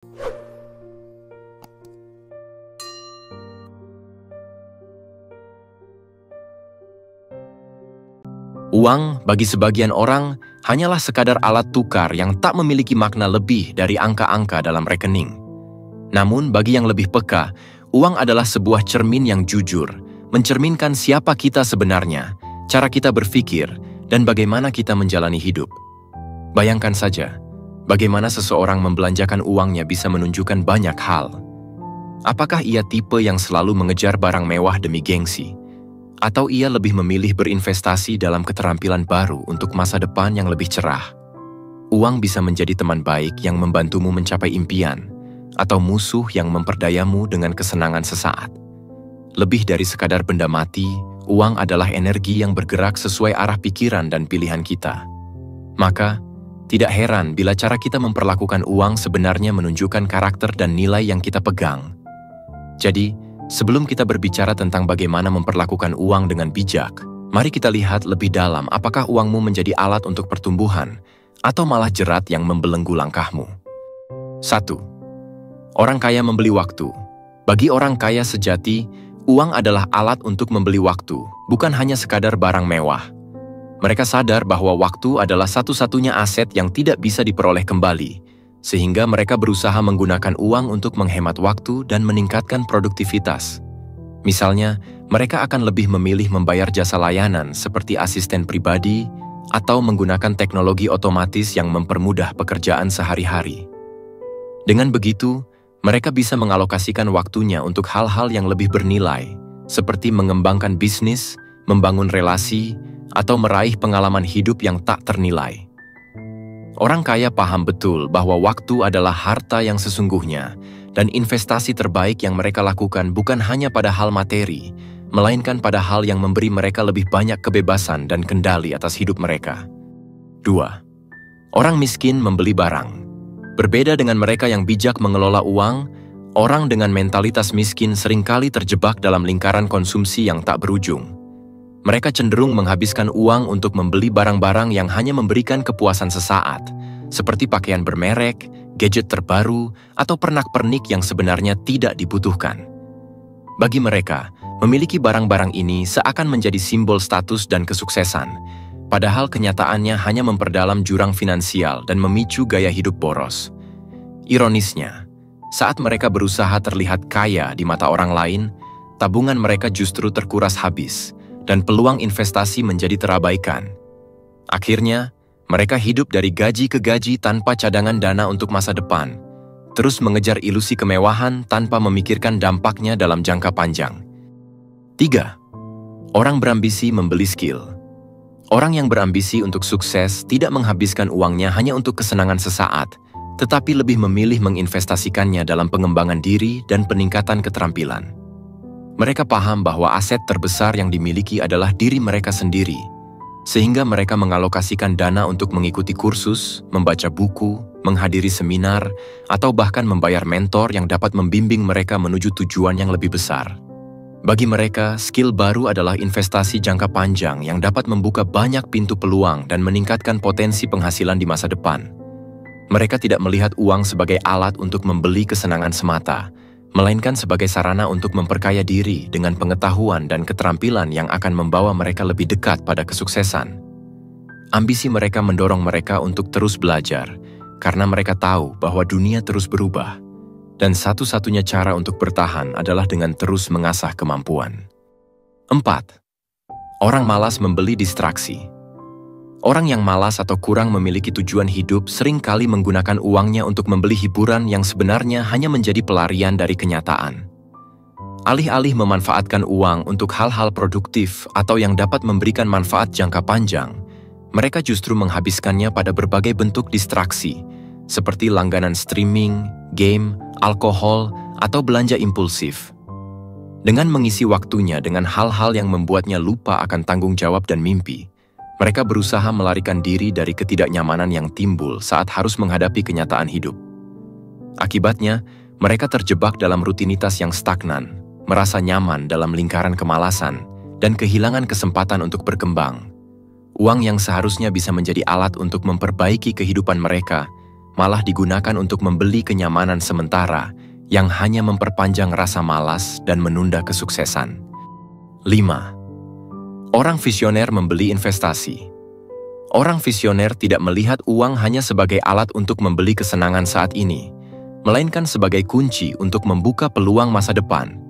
Uang bagi sebagian orang hanyalah sekadar alat tukar yang tak memiliki makna lebih dari angka-angka dalam rekening. Namun bagi yang lebih peka, uang adalah sebuah cermin yang jujur, mencerminkan siapa kita sebenarnya, cara kita berpikir, dan bagaimana kita menjalani hidup. Bayangkan saja, bagaimana seseorang membelanjakan uangnya bisa menunjukkan banyak hal. Apakah ia tipe yang selalu mengejar barang mewah demi gengsi? Atau ia lebih memilih berinvestasi dalam keterampilan baru untuk masa depan yang lebih cerah? Uang bisa menjadi teman baik yang membantumu mencapai impian, atau musuh yang memperdayamu dengan kesenangan sesaat. Lebih dari sekadar benda mati, uang adalah energi yang bergerak sesuai arah pikiran dan pilihan kita. Maka, tidak heran bila cara kita memperlakukan uang sebenarnya menunjukkan karakter dan nilai yang kita pegang. Jadi, sebelum kita berbicara tentang bagaimana memperlakukan uang dengan bijak, mari kita lihat lebih dalam apakah uangmu menjadi alat untuk pertumbuhan atau malah jerat yang membelenggu langkahmu. 1. Orang kaya membeli waktu. Bagi orang kaya sejati, uang adalah alat untuk membeli waktu, bukan hanya sekadar barang mewah. Mereka sadar bahwa waktu adalah satu-satunya aset yang tidak bisa diperoleh kembali, sehingga mereka berusaha menggunakan uang untuk menghemat waktu dan meningkatkan produktivitas. Misalnya, mereka akan lebih memilih membayar jasa layanan seperti asisten pribadi atau menggunakan teknologi otomatis yang mempermudah pekerjaan sehari-hari. Dengan begitu, mereka bisa mengalokasikan waktunya untuk hal-hal yang lebih bernilai, seperti mengembangkan bisnis, membangun relasi, atau meraih pengalaman hidup yang tak ternilai. Orang kaya paham betul bahwa waktu adalah harta yang sesungguhnya, dan investasi terbaik yang mereka lakukan bukan hanya pada hal materi, melainkan pada hal yang memberi mereka lebih banyak kebebasan dan kendali atas hidup mereka. 2. Orang miskin membeli barang. Berbeda dengan mereka yang bijak mengelola uang, orang dengan mentalitas miskin seringkali terjebak dalam lingkaran konsumsi yang tak berujung. Mereka cenderung menghabiskan uang untuk membeli barang-barang yang hanya memberikan kepuasan sesaat, seperti pakaian bermerek, gadget terbaru, atau pernak-pernik yang sebenarnya tidak dibutuhkan. Bagi mereka, memiliki barang-barang ini seakan menjadi simbol status dan kesuksesan, padahal kenyataannya hanya memperdalam jurang finansial dan memicu gaya hidup boros. Ironisnya, saat mereka berusaha terlihat kaya di mata orang lain, tabungan mereka justru terkuras habis, dan peluang investasi menjadi terabaikan. Akhirnya, mereka hidup dari gaji ke gaji tanpa cadangan dana untuk masa depan, terus mengejar ilusi kemewahan tanpa memikirkan dampaknya dalam jangka panjang. 3. Orang berambisi membeli skill. Orang yang berambisi untuk sukses tidak menghabiskan uangnya hanya untuk kesenangan sesaat, tetapi lebih memilih menginvestasikannya dalam pengembangan diri dan peningkatan keterampilan. Mereka paham bahwa aset terbesar yang dimiliki adalah diri mereka sendiri, sehingga mereka mengalokasikan dana untuk mengikuti kursus, membaca buku, menghadiri seminar, atau bahkan membayar mentor yang dapat membimbing mereka menuju tujuan yang lebih besar. Bagi mereka, skill baru adalah investasi jangka panjang yang dapat membuka banyak pintu peluang dan meningkatkan potensi penghasilan di masa depan. Mereka tidak melihat uang sebagai alat untuk membeli kesenangan semata, melainkan sebagai sarana untuk memperkaya diri dengan pengetahuan dan keterampilan yang akan membawa mereka lebih dekat pada kesuksesan. Ambisi mereka mendorong mereka untuk terus belajar, karena mereka tahu bahwa dunia terus berubah, dan satu-satunya cara untuk bertahan adalah dengan terus mengasah kemampuan. 4. Orang malas membeli distraksi. Orang yang malas atau kurang memiliki tujuan hidup seringkali menggunakan uangnya untuk membeli hiburan yang sebenarnya hanya menjadi pelarian dari kenyataan. Alih-alih memanfaatkan uang untuk hal-hal produktif atau yang dapat memberikan manfaat jangka panjang, mereka justru menghabiskannya pada berbagai bentuk distraksi, seperti langganan streaming, game, alkohol, atau belanja impulsif. Dengan mengisi waktunya dengan hal-hal yang membuatnya lupa akan tanggung jawab dan mimpi, mereka berusaha melarikan diri dari ketidaknyamanan yang timbul saat harus menghadapi kenyataan hidup. Akibatnya, mereka terjebak dalam rutinitas yang stagnan, merasa nyaman dalam lingkaran kemalasan, dan kehilangan kesempatan untuk berkembang. Uang yang seharusnya bisa menjadi alat untuk memperbaiki kehidupan mereka, malah digunakan untuk membeli kenyamanan sementara yang hanya memperpanjang rasa malas dan menunda kesuksesan. 5. Orang visioner membeli investasi. Orang visioner tidak melihat uang hanya sebagai alat untuk membeli kesenangan saat ini, melainkan sebagai kunci untuk membuka peluang masa depan.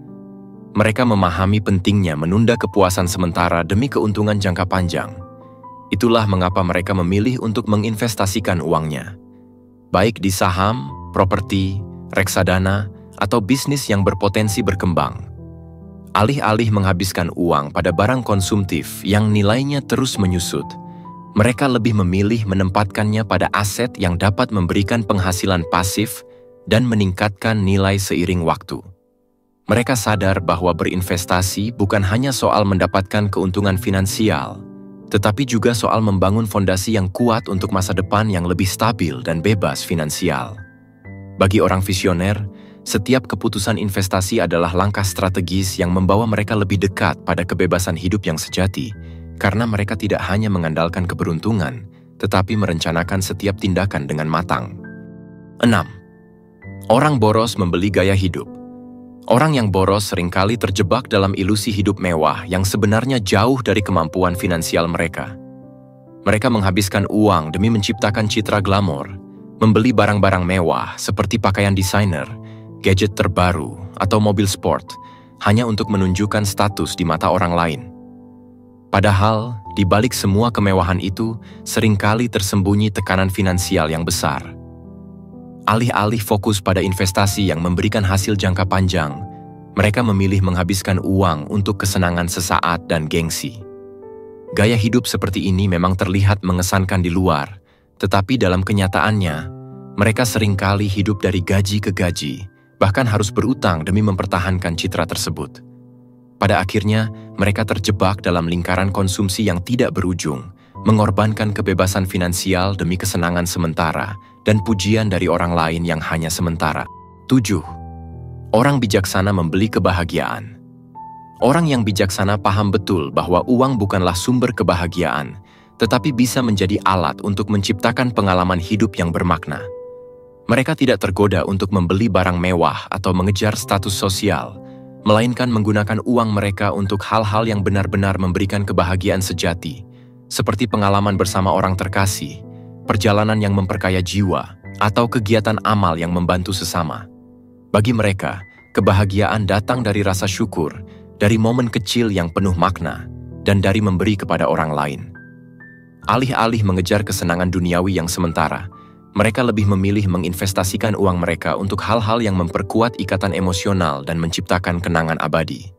Mereka memahami pentingnya menunda kepuasan sementara demi keuntungan jangka panjang. Itulah mengapa mereka memilih untuk menginvestasikan uangnya, baik di saham, properti, reksadana, atau bisnis yang berpotensi berkembang. Alih-alih menghabiskan uang pada barang konsumtif yang nilainya terus menyusut, mereka lebih memilih menempatkannya pada aset yang dapat memberikan penghasilan pasif dan meningkatkan nilai seiring waktu. Mereka sadar bahwa berinvestasi bukan hanya soal mendapatkan keuntungan finansial, tetapi juga soal membangun fondasi yang kuat untuk masa depan yang lebih stabil dan bebas finansial. Bagi orang visioner, setiap keputusan investasi adalah langkah strategis yang membawa mereka lebih dekat pada kebebasan hidup yang sejati, karena mereka tidak hanya mengandalkan keberuntungan, tetapi merencanakan setiap tindakan dengan matang. 6. Orang boros membeli gaya hidup. Orang yang boros seringkali terjebak dalam ilusi hidup mewah yang sebenarnya jauh dari kemampuan finansial mereka. Mereka menghabiskan uang demi menciptakan citra glamor, membeli barang-barang mewah seperti pakaian desainer, gadget terbaru, atau mobil sport, hanya untuk menunjukkan status di mata orang lain. Padahal, di balik semua kemewahan itu, seringkali tersembunyi tekanan finansial yang besar. Alih-alih fokus pada investasi yang memberikan hasil jangka panjang, mereka memilih menghabiskan uang untuk kesenangan sesaat dan gengsi. Gaya hidup seperti ini memang terlihat mengesankan di luar, tetapi dalam kenyataannya, mereka seringkali hidup dari gaji ke gaji, bahkan harus berutang demi mempertahankan citra tersebut. Pada akhirnya, mereka terjebak dalam lingkaran konsumsi yang tidak berujung, mengorbankan kebebasan finansial demi kesenangan sementara, dan pujian dari orang lain yang hanya sementara. 7. Orang bijaksana membeli kebahagiaan. Orang yang bijaksana paham betul bahwa uang bukanlah sumber kebahagiaan, tetapi bisa menjadi alat untuk menciptakan pengalaman hidup yang bermakna. Mereka tidak tergoda untuk membeli barang mewah atau mengejar status sosial, melainkan menggunakan uang mereka untuk hal-hal yang benar-benar memberikan kebahagiaan sejati, seperti pengalaman bersama orang terkasih, perjalanan yang memperkaya jiwa, atau kegiatan amal yang membantu sesama. Bagi mereka, kebahagiaan datang dari rasa syukur, dari momen kecil yang penuh makna, dan dari memberi kepada orang lain. Alih-alih mengejar kesenangan duniawi yang sementara, mereka lebih memilih menginvestasikan uang mereka untuk hal-hal yang memperkuat ikatan emosional dan menciptakan kenangan abadi.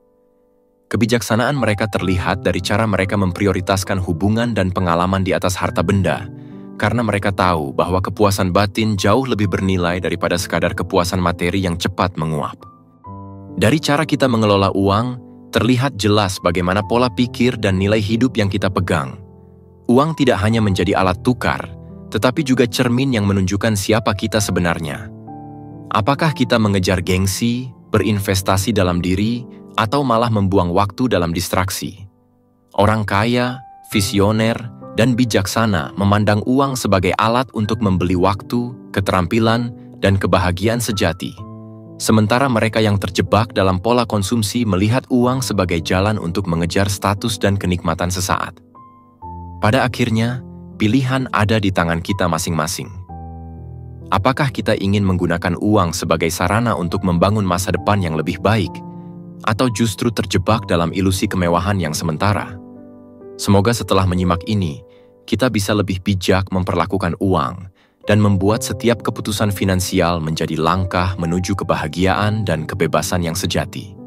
Kebijaksanaan mereka terlihat dari cara mereka memprioritaskan hubungan dan pengalaman di atas harta benda, karena mereka tahu bahwa kepuasan batin jauh lebih bernilai daripada sekadar kepuasan materi yang cepat menguap. Dari cara kita mengelola uang, terlihat jelas bagaimana pola pikir dan nilai hidup yang kita pegang. Uang tidak hanya menjadi alat tukar, tetapi juga cermin yang menunjukkan siapa kita sebenarnya. Apakah kita mengejar gengsi, berinvestasi dalam diri, atau malah membuang waktu dalam distraksi? Orang kaya, visioner, dan bijaksana memandang uang sebagai alat untuk membeli waktu, keterampilan, dan kebahagiaan sejati. Sementara mereka yang terjebak dalam pola konsumsi melihat uang sebagai jalan untuk mengejar status dan kenikmatan sesaat. Pada akhirnya, pilihan ada di tangan kita masing-masing. Apakah kita ingin menggunakan uang sebagai sarana untuk membangun masa depan yang lebih baik, atau justru terjebak dalam ilusi kemewahan yang sementara? Semoga setelah menyimak ini, kita bisa lebih bijak memperlakukan uang dan membuat setiap keputusan finansial menjadi langkah menuju kebahagiaan dan kebebasan yang sejati.